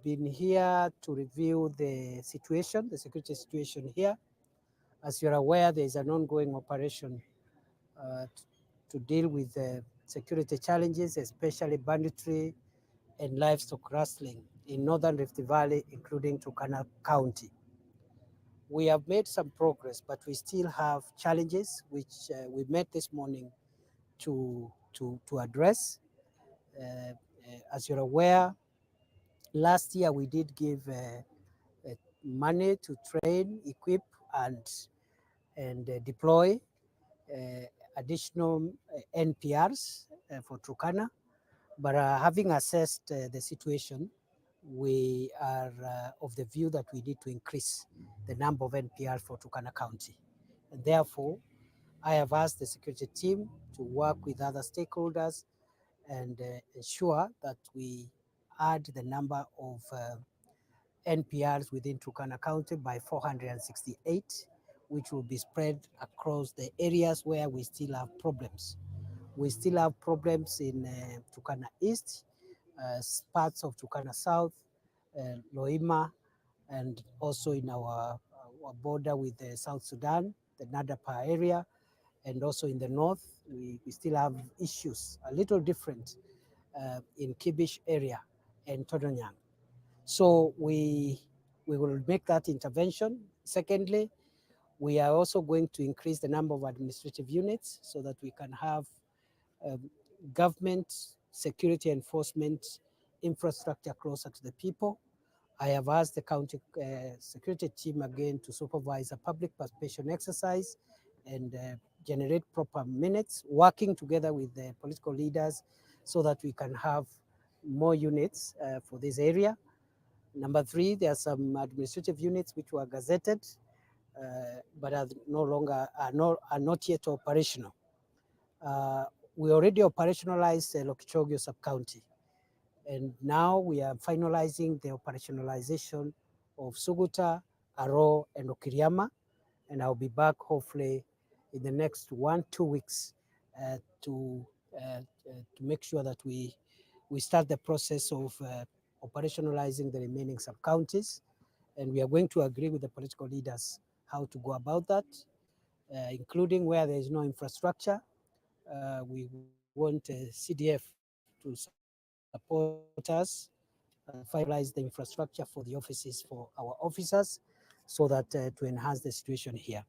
been here to review the situation, the security situation here. As you're aware, there is an ongoing operation uh, to deal with security challenges, especially banditry and livestock rustling in northern Rift Valley, including Turkana County. We have made some progress, but we still have challenges which we met this morning to address. As you're aware, last year we did give money to train, equip, and deploy additional NPRs for Turkana. But having assessed the situation, we are of the view that we need to increase the number of NPRs for Turkana County. And therefore, I have asked the security team to work with other stakeholders and ensure that we add the number of NPRs within Turkana County by 468, which will be spread across the areas where we still have problems. We still have problems in Turkana East, parts of Turkana South, Loima, and also in our border with South Sudan, the Nadapa area, and also in the north, we still have issues, a little different in Kibish area and Todonyang. So we will make that intervention. Secondly, we are also going to increase the number of administrative units so that we can have um, government security enforcement infrastructure closer to the people. I have asked the county security team again to supervise a public participation exercise and generate proper minutes, working together with the political leaders so that we can have more units for this area. Number three, there are some administrative units which were gazetted but are no longer are not yet operational. We already operationalized Lokichogio sub-county, and now we are finalizing the operationalization of Suguta, Aro, and Okiriama, and I'll be back hopefully in the next 1-2 weeks to make sure that we start the process of operationalizing the remaining sub-counties, and we are going to agree with the political leaders how to go about that, including where there is no infrastructure. We want CDF to support us to finalize the infrastructure for the offices for our officers so that to enhance the situation here.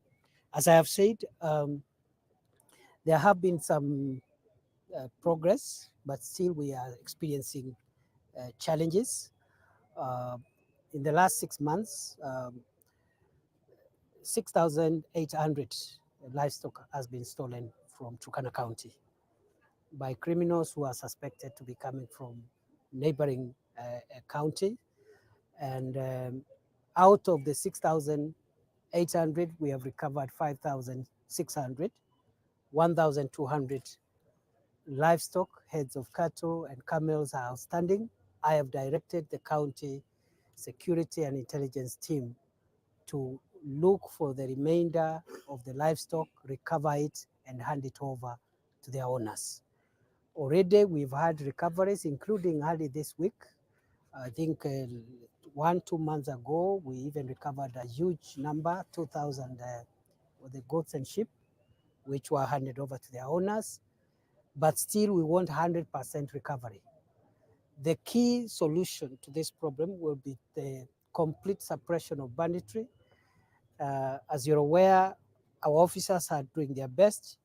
As I have said, there have been some progress, but still we are experiencing challenges. Uh, in the last 6 months, 6,800 livestock has been stolen from Turkana County by criminals who are suspected to be coming from neighboring county. And out of the 6,800, we have recovered 5,600, 1,200 livestock, heads of cattle and camels are outstanding. I have directed the county security and intelligence team to look for the remainder of the livestock, recover it, and hand it over to their owners. Already we've had recoveries, including early this week. I think 1-2 months ago, we even recovered a huge number, 2,000 of the goats and sheep, which were handed over to their owners. But still, we want 100% recovery. The key solution to this problem will be the complete suppression of banditry. As you're aware, our officers are doing their best,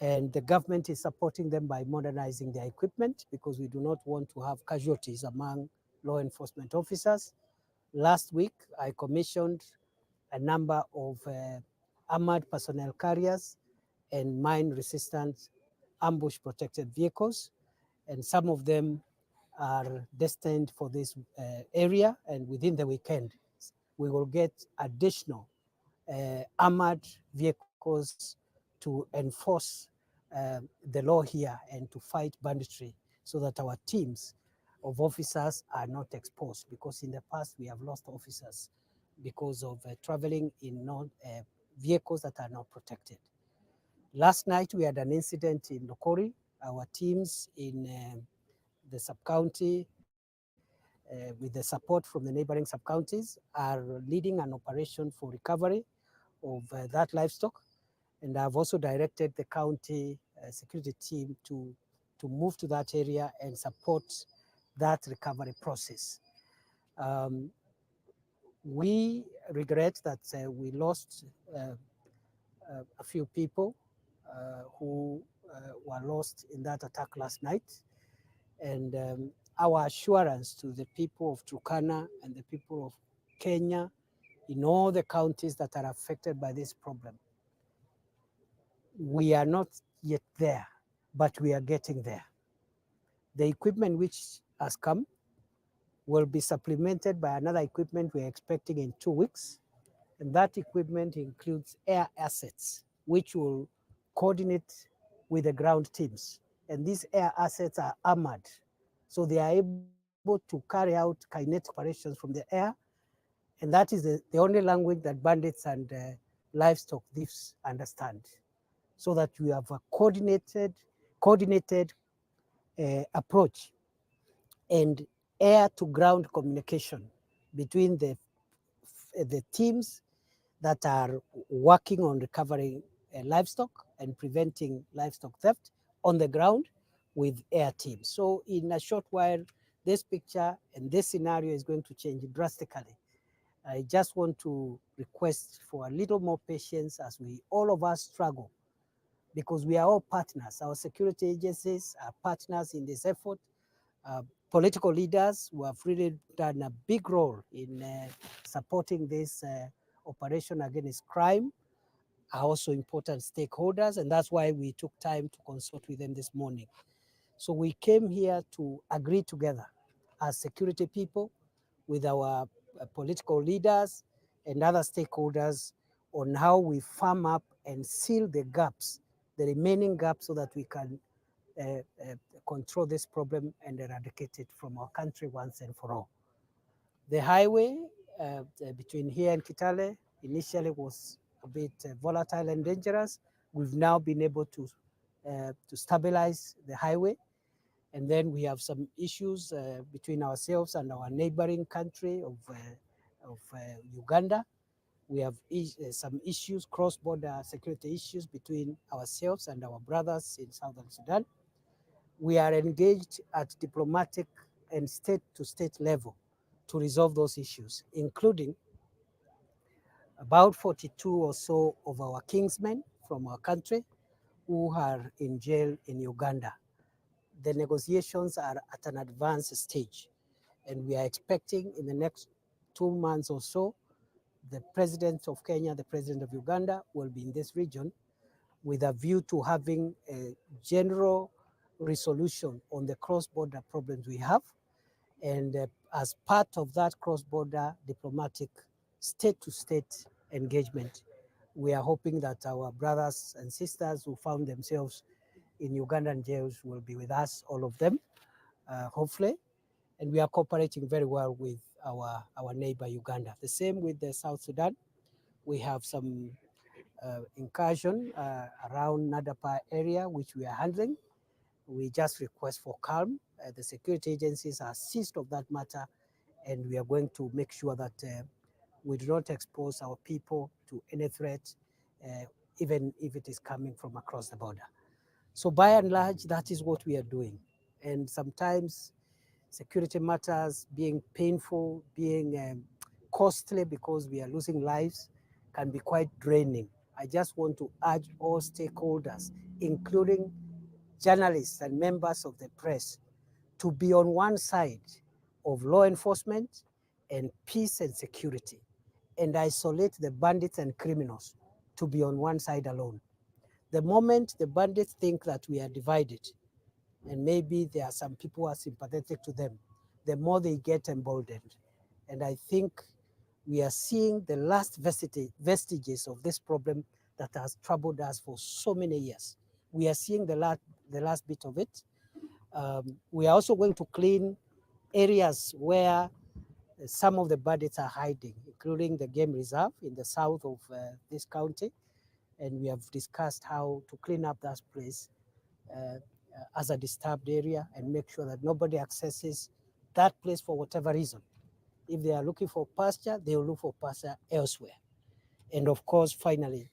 and the government is supporting them by modernizing their equipment because we do not want to have casualties among law enforcement officers. Last week, I commissioned a number of armored personnel carriers and mine-resistant ambush-protected vehicles, and some of them are destined for this area, and within the weekend, we will get additional armored vehicles to enforce the law here and to fight banditry so that our teams of officers are not exposed, because in the past we have lost officers because of traveling in vehicles that are not protected. Last night we had an incident in Lokori. Our teams in the sub-county with the support from the neighboring sub-counties, are leading an operation for recovery of that livestock. And I've also directed the county security team to move to that area and support that recovery process. We regret that we lost a few people who were lost in that attack last night. And our assurance to the people of Turkana and the people of Kenya in all the counties that are affected by this problem, we are not yet there, but we are getting there. The equipment which has come will be supplemented by another equipment we're expecting in 2 weeks. And that equipment includes air assets, which will coordinate with the ground teams. And these air assets are armored, so they are able to carry out kinetic operations from the air. And that is the only language that bandits and livestock thieves understand. So that we have a coordinated approach and air to ground communication between the teams that are working on recovering livestock and preventing livestock theft on the ground with air teams. So in a short while, this picture and this scenario is going to change drastically. I just want to request for a little more patience as we all of us struggle, because we are all partners. Our security agencies are partners in this effort. Political leaders who have really done a big role in supporting this operation against crime are also important stakeholders, and that's why we took time to consult with them this morning. So we came here to agree together as security people with our political leaders and other stakeholders on how we farm up and seal the gaps, the remaining gaps, so that we can uh, uh, control this problem and eradicate it from our country once and for all. The highway between here and Kitale initially was a bit volatile and dangerous. We've now been able to stabilize the highway. And then we have some issues between ourselves and our neighboring country of Uganda. We have some issues, cross-border security issues between ourselves and our brothers in Southern Sudan. We are engaged at diplomatic and state-to-state level to resolve those issues, including about 42 or so of our kingsmen from our country who are in jail in Uganda. The negotiations are at an advanced stage, and we are expecting in the next 2 months or so, the president of Kenya, the president of Uganda will be in this region with a view to having a general resolution on the cross-border problems we have. And as part of that cross-border diplomatic state-to-state engagement, we are hoping that our brothers and sisters who found themselves in Ugandan jails will be with us, all of them, hopefully. And we are cooperating very well with our neighbor Uganda. The same with the South Sudan. We have some incursion around Nadapa area, which we are handling. We just request for calm. The security agencies are seized of that matter, and we are going to make sure that we do not expose our people to any threat, even if it is coming from across the border. So by and large, that is what we are doing. And sometimes security matters being painful, being costly because we are losing lives, can be quite draining. I just want to urge all stakeholders, including journalists and members of the press, to be on one side of law enforcement and peace and security, and isolate the bandits and criminals to be on one side alone. The moment the bandits think that we are divided, and maybe there are some people who are sympathetic to them, the more they get emboldened. And I think we are seeing the last vestiges of this problem that has troubled us for so many years. We are seeing the last bit of it. We are also going to clean areas where some of the bandits are hiding, including the game reserve in the south of this county. And we have discussed how to clean up that place as a disturbed area and make sure that nobody accesses that place for whatever reason. If they are looking for pasture, they will look for pasture elsewhere. And of course, finally,